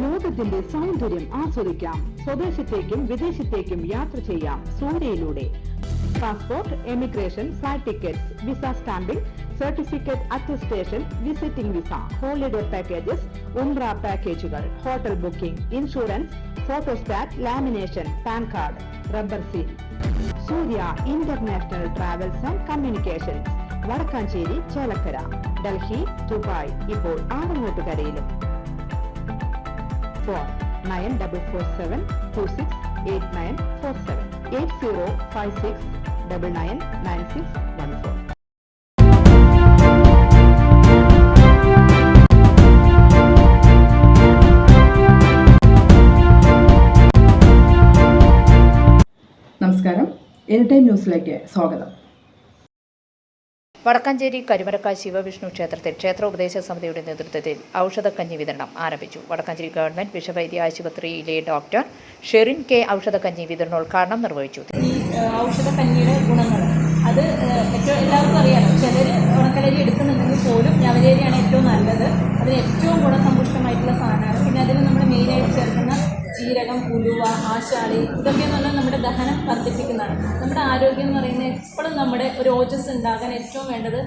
ലോകത്തിന്റെ സൗന്ദര്യം ആസ്വദിക്കാം. സ്വദേശത്തേക്കും വിദേശത്തേക്കും യാത്ര ചെയ്യാം സൂര്യയിലൂടെ. Passport, emigration, flight tickets, visa stamping, certificate attestation, visiting visa, holiday packages, ഉംറ പാക്കേജുകൾ, hotel booking, insurance, photostat, lamination, PAN card, rubber seal. Surya international travels and communications, Wadakkanchery, Chelakkara, Delhi, Dubai, ഇപ്പോൾ ആറങ്ങോട്ടുകരയിലും. ഫോൺ 9447268947 8056999614. നമസ്കാരം, എനിടൈം ന്യൂസിലേക്ക് സ്വാഗതം. വടക്കാഞ്ചേരി കരുമരക്കായ് ശിവവിഷ്ണു ക്ഷേത്രത്തിൽ ക്ഷേത്ര ഉപദേശ സമിതിയുടെ നേതൃത്വത്തിൽ ഔഷധക്കഞ്ഞി വിതരണം ആരംഭിച്ചു. വടക്കാഞ്ചേരി ഗവൺമെന്റ് വിഷവൈദ്യ ആശുപത്രിയിലെ ഡോക്ടർ ഷെറിൻ കെ ഔഷധക്കഞ്ഞി വിതരണോദ്ഘാടനം നിർവഹിച്ചു. ഈ ഔഷധക്കഞ്ഞിയുടെ ഗുണങ്ങൾ അത് ഏറ്റവും എല്ലാവർക്കും അറിയാലോ. ചിലർ ഉണക്കലരി എടുക്കുന്നുണ്ടെങ്കിൽ പോലും ഞവലേരിയാണ് ഏറ്റവും നല്ലത്. അതിന് ഏറ്റവും ഗുണസമ്പുഷ്ടമായിട്ടുള്ള സാധനമാണ്. പിന്നെ അതിന് നമ്മൾ മെയിനായിട്ട് ചേർക്കുന്ന ജീരകം, ഉലുവ, ആശാളി, ഇതൊക്കെ എന്ന് പറഞ്ഞാൽ നമ്മുടെ ദഹനം വർദ്ധിപ്പിക്കുന്നതാണ്. നമ്മുടെ ആരോഗ്യം എന്ന് പറയുന്നത് എപ്പോഴും നമ്മുടെ ഒരു ഓജസ് ഉണ്ടാകാൻ ഏറ്റവും വേണ്ടത്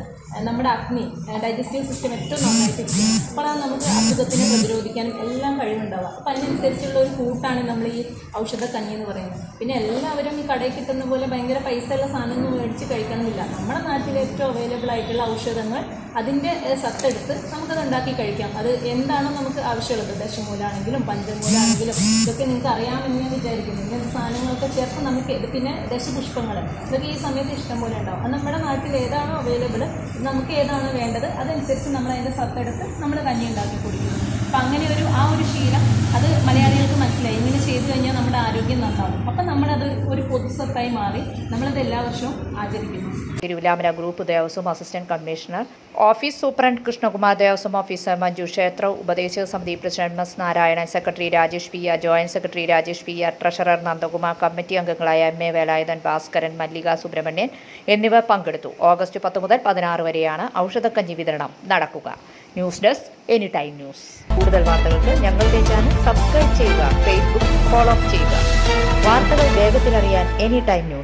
നമ്മുടെ അഗ്നി, ഡൈജസ്റ്റീവ് സിസ്റ്റം ഏറ്റവും നന്നായിട്ടിരിക്കും. അപ്പോഴാണ് നമുക്ക് അസുഖത്തിനെ പ്രതിരോധിക്കാനും എല്ലാം കഴിവുണ്ടാവുക. അപ്പോൾ അതിനനുസരിച്ചുള്ള ഒരു കൂട്ടാണ് നമ്മൾ ഈ ഔഷധക്കഞ്ഞി എന്ന് പറയുന്നത്. പിന്നെ എല്ലാവരും ഈ കടയിൽ കിട്ടുന്ന പോലെ ഭയങ്കര പൈസയുള്ള സാധനമൊന്നും മേടിച്ച് കഴിക്കണമെന്നില്ല. നമ്മുടെ നാട്ടിൽ ഏറ്റവും അവൈലബിൾ ആയിട്ടുള്ള ഔഷധങ്ങൾ, അതിൻ്റെ സത്തെടുത്ത് നമുക്കത് ഉണ്ടാക്കി കഴിക്കാം. അത് എന്താണോ നമുക്ക് ആവശ്യമുള്ളത്, ദശമൂലാണെങ്കിലും പഞ്ചമൂലാണെങ്കിലും ഇതൊക്കെ നിങ്ങൾക്ക് അറിയാമെന്ന് ഞാൻ വിചാരിക്കുന്നു. ഇങ്ങനത്തെ സാധനങ്ങളൊക്കെ ചേർത്ത് നമുക്ക് പിന്നെ ദശപുഷ്പങ്ങൾ, ഇതൊക്കെ ഈ സമയത്ത് ഇഷ്ടം പോലെ ഉണ്ടാവും. അത് നമ്മുടെ നാട്ടിൽ ഏതാണോ അവൈലബിൾ, നമുക്ക് ഏതാണോ വേണ്ടത് അതനുസരിച്ച് നമ്മൾ അതിൻ്റെ സത്തെടുത്ത് നമ്മൾ കഞ്ഞി ഉണ്ടാക്കി കുടിക്കുന്നു. അപ്പം അങ്ങനെ ആ ഒരു ശീലം അത് മലയാളികൾക്ക് മനസ്സിലായി. ഇങ്ങനെ ചെയ്തു കഴിഞ്ഞാൽ നമ്മുടെ ആരോഗ്യം നന്നാവും. അപ്പം നമ്മളത് ഒരു പൊതുസ്വത്തായി മാറി നമ്മളത് എല്ലാ വർഷവും ആചരിക്കുന്നു. Thiruvilwamala group Devaswom assistant commissioner, office superintendent Krishnakumar, Devaswom officer Manju, ക്ഷേത്ര ഉപദേശക സമിതി president S Narayanan, secretary Rajesh P R, joint secretary Rajesh P R, treasurer Nandakumar, committee അംഗങ്ങളായ എം എ വേലായുധൻ, ഭാസ്കരൻ, മല്ലിക സുബ്രഹ്മണ്യൻ എന്നിവർ പങ്കെടുത്തു. ഓഗസ്റ്റ് 10 മുതൽ 16 വരെയാണ് ഔഷധക്കഞ്ഞി വിതരണം നടക്കുക. News desk anytime news. കൂടുതൽ വാർത്തകൾക്ക് ഞങ്ങളുടെ ചാനൽ സബ്സ്ക്രൈബ് ചെയ്യുക, ഫേസ്ബുക്ക് ഫോളോ ചെയ്യുക. വാർത്തകൾ വേഗത്തിലറിയാൻ എനിടൈം ന്യൂസ്.